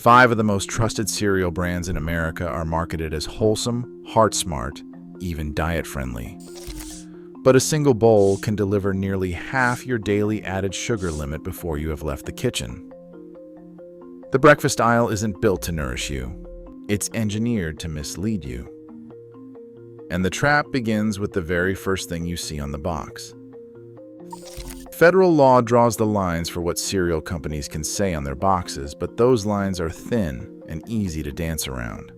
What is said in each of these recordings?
5 of the most trusted cereal brands in America are marketed as wholesome, heart-smart, even diet-friendly. But a single bowl can deliver nearly half your daily added sugar limit before you have left the kitchen. The breakfast aisle isn't built to nourish you. It's engineered to mislead you. And the trap begins with the very first thing you see on the box. Federal law draws the lines for what cereal companies can say on their boxes, but those lines are thin and easy to dance around.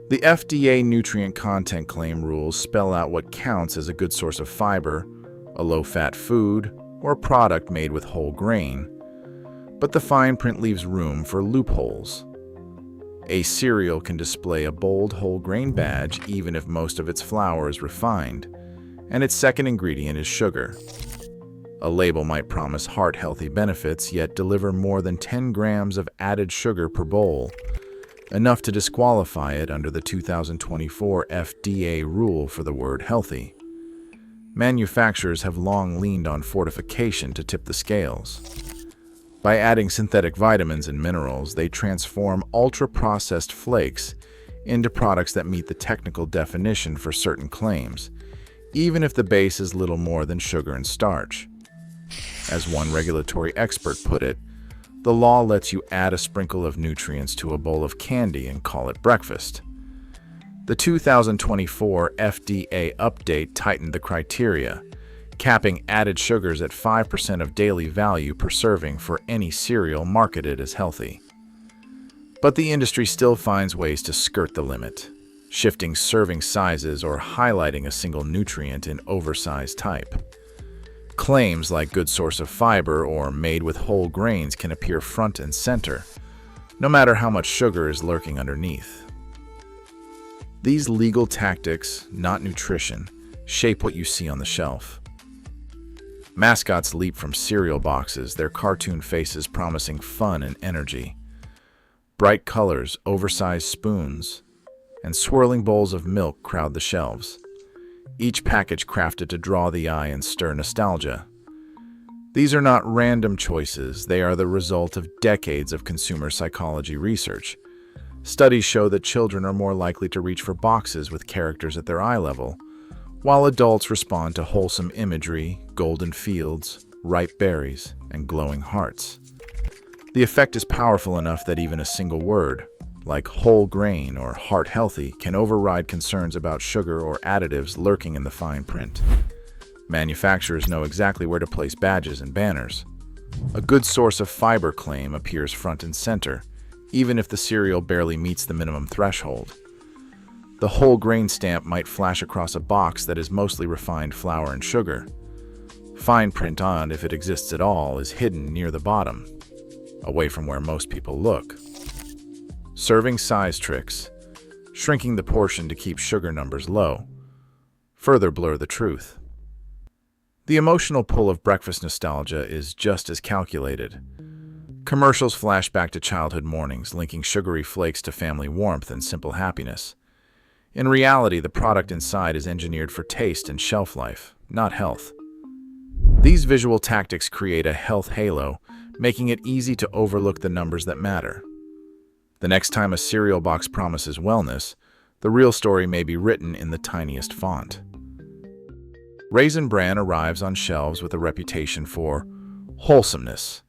The FDA nutrient content claim rules spell out what counts as a good source of fiber, a low-fat food, or a product made with whole grain, but the fine print leaves room for loopholes. A cereal can display a bold whole grain badge even if most of its flour is refined, and its second ingredient is sugar. A label might promise heart-healthy benefits, yet deliver more than 10 grams of added sugar per bowl, enough to disqualify it under the 2024 FDA rule for the word healthy. Manufacturers have long leaned on fortification to tip the scales. By adding synthetic vitamins and minerals, they transform ultra-processed flakes into products that meet the technical definition for certain claims, even if the base is little more than sugar and starch. As one regulatory expert put it, the law lets you add a sprinkle of nutrients to a bowl of candy and call it breakfast. The 2024 FDA update tightened the criteria, capping added sugars at 5% of daily value per serving for any cereal marketed as healthy. But the industry still finds ways to skirt the limit, shifting serving sizes or highlighting a single nutrient in oversized type. Claims like good source of fiber or made with whole grains can appear front and center, no matter how much sugar is lurking underneath. These legal tactics, not nutrition, shape what you see on the shelf. Mascots leap from cereal boxes, their cartoon faces promising fun and energy. Bright colors, oversized spoons, and swirling bowls of milk crowd the shelves, each package crafted to draw the eye and stir nostalgia. These are not random choices, they are the result of decades of consumer psychology research. Studies show that children are more likely to reach for boxes with characters at their eye level, while adults respond to wholesome imagery, golden fields, ripe berries, and glowing hearts. The effect is powerful enough that even a single word, like whole grain or heart healthy, can override concerns about sugar or additives lurking in the fine print. Manufacturers know exactly where to place badges and banners. A good source of fiber claim appears front and center, even if the cereal barely meets the minimum threshold. The whole grain stamp might flash across a box that is mostly refined flour and sugar. Fine print on, if it exists at all, is hidden near the bottom, away from where most people look. Serving size tricks, shrinking the portion to keep sugar numbers low, further blur the truth. The emotional pull of breakfast nostalgia is just as calculated. Commercials flash back to childhood mornings, linking sugary flakes to family warmth and simple happiness. In reality, the product inside is engineered for taste and shelf life, not health. These visual tactics create a health halo, making it easy to overlook the numbers that matter. The next time a cereal box promises wellness, the real story may be written in the tiniest font. Raisin Bran arrives on shelves with a reputation for wholesomeness,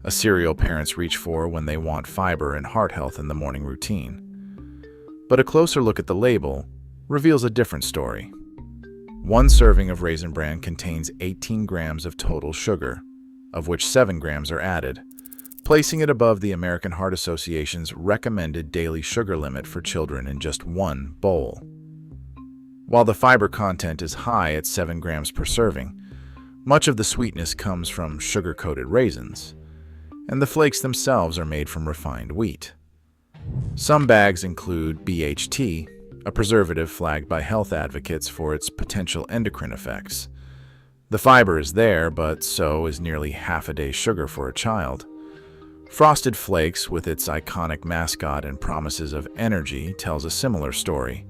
a cereal parents reach for when they want fiber and heart health in the morning routine. But a closer look at the label reveals a different story. One serving of Raisin Bran contains 18 grams of total sugar, of which 7 grams are added, placing it above the American Heart Association's recommended daily sugar limit for children in just one bowl. While the fiber content is high at 7 grams per serving, much of the sweetness comes from sugar-coated raisins, and the flakes themselves are made from refined wheat. Some bags include BHT, a preservative flagged by health advocates for its potential endocrine effects. The fiber is there, but so is nearly half a day's sugar for a child. Frosted Flakes, with its iconic mascot and promises of energy, tells a similar story.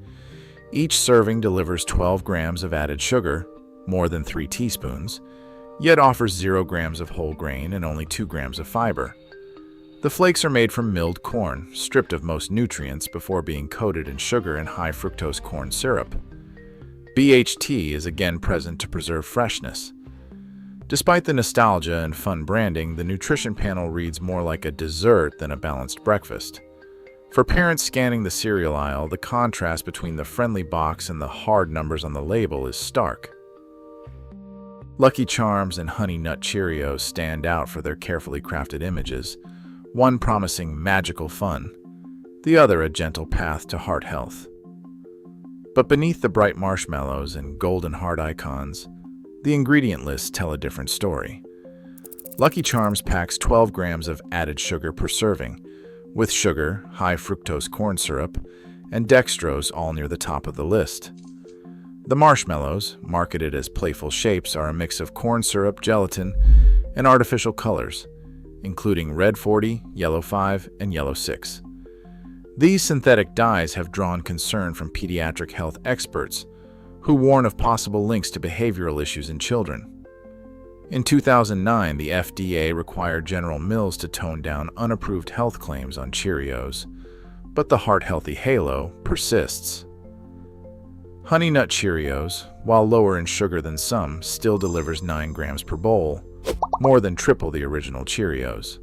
Each serving delivers 12 grams of added sugar, more than 3 teaspoons, yet offers 0 grams of whole grain and only 2 grams of fiber. The flakes are made from milled corn, stripped of most nutrients before being coated in sugar and high-fructose corn syrup. BHT is again present to preserve freshness. Despite the nostalgia and fun branding, the nutrition panel reads more like a dessert than a balanced breakfast. For parents scanning the cereal aisle, the contrast between the friendly box and the hard numbers on the label is stark. Lucky Charms and Honey Nut Cheerios stand out for their carefully crafted images, one promising magical fun, the other a gentle path to heart health. But beneath the bright marshmallows and golden heart icons, the ingredient lists tell a different story. Lucky Charms packs 12 grams of added sugar per serving, with sugar, high-fructose corn syrup, and dextrose all near the top of the list. The marshmallows, marketed as playful shapes, are a mix of corn syrup, gelatin, and artificial colors, including red 40, yellow 5, and yellow 6. These synthetic dyes have drawn concern from pediatric health experts, who warn of possible links to behavioral issues in children. In 2009, the FDA required General Mills to tone down unapproved health claims on Cheerios, but the heart-healthy halo persists. Honey Nut Cheerios, while lower in sugar than some, still delivers 9 grams per bowl, more than triple the original Cheerios.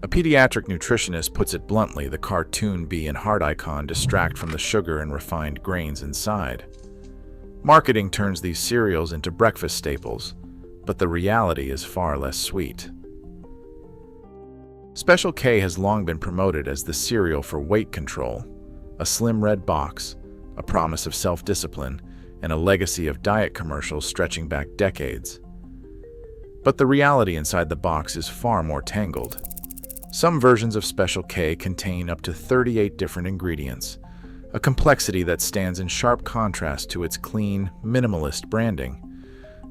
A pediatric nutritionist puts it bluntly: the cartoon bee and heart icon distract from the sugar and refined grains inside. Marketing turns these cereals into breakfast staples, but the reality is far less sweet. Special K has long been promoted as the cereal for weight control, a slim red box, a promise of self-discipline, and a legacy of diet commercials stretching back decades. But the reality inside the box is far more tangled. Some versions of Special K contain up to 38 different ingredients, a complexity that stands in sharp contrast to its clean, minimalist branding.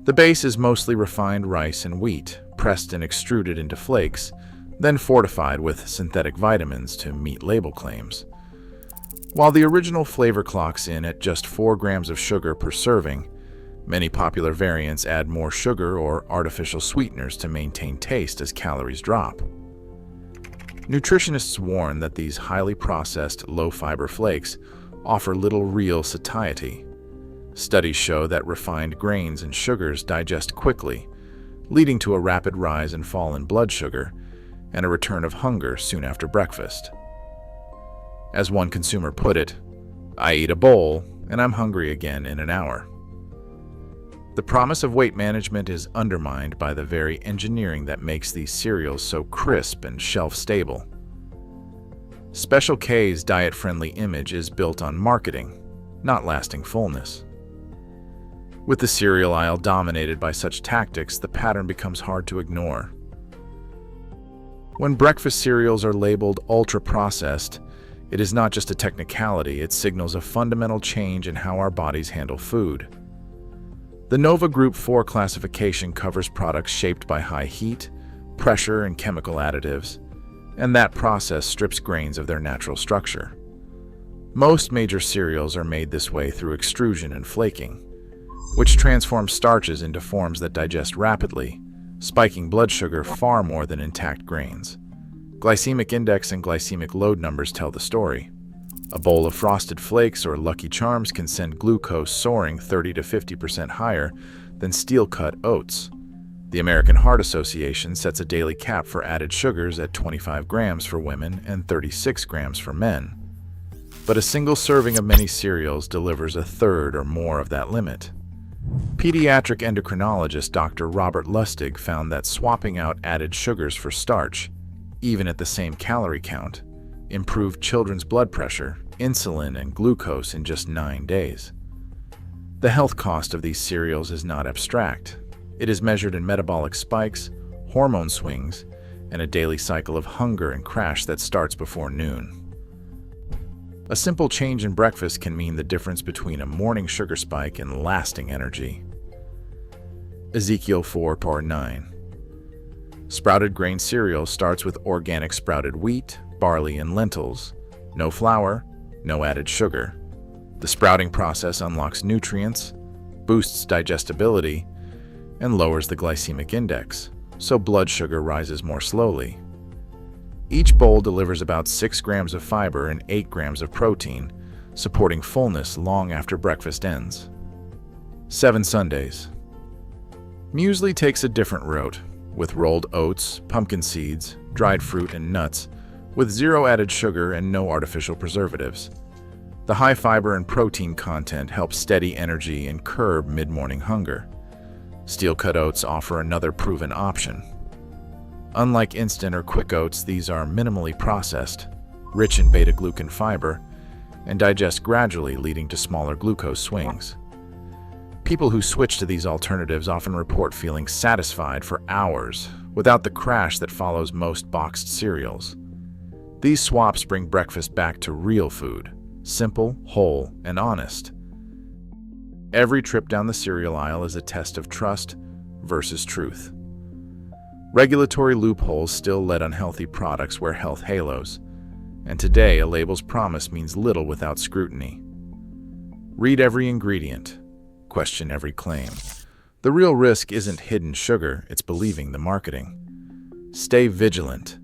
The base is mostly refined rice and wheat, pressed and extruded into flakes, then fortified with synthetic vitamins to meet label claims. While the original flavor clocks in at just 4 grams of sugar per serving, many popular variants add more sugar or artificial sweeteners to maintain taste as calories drop. Nutritionists warn that these highly processed, low-fiber flakes offer little real satiety. Studies show that refined grains and sugars digest quickly, leading to a rapid rise and fall in blood sugar and a return of hunger soon after breakfast. As one consumer put it, "I eat a bowl, and I'm hungry again in an hour." The promise of weight management is undermined by the very engineering that makes these cereals so crisp and shelf-stable. Special K's diet-friendly image is built on marketing, not lasting fullness. With the cereal aisle dominated by such tactics, the pattern becomes hard to ignore. When breakfast cereals are labeled ultra-processed, it is not just a technicality, it signals a fundamental change in how our bodies handle food. The Nova Group 4 classification covers products shaped by high heat, pressure, and chemical additives, and that process strips grains of their natural structure. Most major cereals are made this way through extrusion and flaking, which transforms starches into forms that digest rapidly, spiking blood sugar far more than intact grains. Glycemic index and glycemic load numbers tell the story. A bowl of Frosted Flakes or Lucky Charms can send glucose soaring 30 to 50% higher than steel-cut oats. The American Heart Association sets a daily cap for added sugars at 25 grams for women and 36 grams for men. But a single serving of many cereals delivers a third or more of that limit. Pediatric endocrinologist Dr. Robert Lustig found that swapping out added sugars for starch, even at the same calorie count, improved children's blood pressure, insulin, and glucose in just 9 days. The health cost of these cereals is not abstract. It is measured in metabolic spikes, hormone swings, and a daily cycle of hunger and crash that starts before noon. A simple change in breakfast can mean the difference between a morning sugar spike and lasting energy. Ezekiel 4:9. Sprouted grain cereal starts with organic sprouted wheat, barley, and lentils. No flour, no added sugar. The sprouting process unlocks nutrients, boosts digestibility, and lowers the glycemic index, so blood sugar rises more slowly. Each bowl delivers about 6 grams of fiber and 8 grams of protein, supporting fullness long after breakfast ends. 7 Sundays. Muesli takes a different route, with rolled oats, pumpkin seeds, dried fruit, and nuts, with zero added sugar and no artificial preservatives. The high fiber and protein content helps steady energy and curb mid-morning hunger. Steel-cut oats offer another proven option. Unlike instant or quick oats, these are minimally processed, rich in beta-glucan fiber, and digest gradually, leading to smaller glucose swings. People who switch to these alternatives often report feeling satisfied for hours, without the crash that follows most boxed cereals. These swaps bring breakfast back to real food, simple, whole, and honest. Every trip down the cereal aisle is a test of trust versus truth. Regulatory loopholes still let unhealthy products wear health halos, and today a label's promise means little without scrutiny. Read every ingredient. Question every claim. The real risk isn't hidden sugar, it's believing the marketing. Stay vigilant.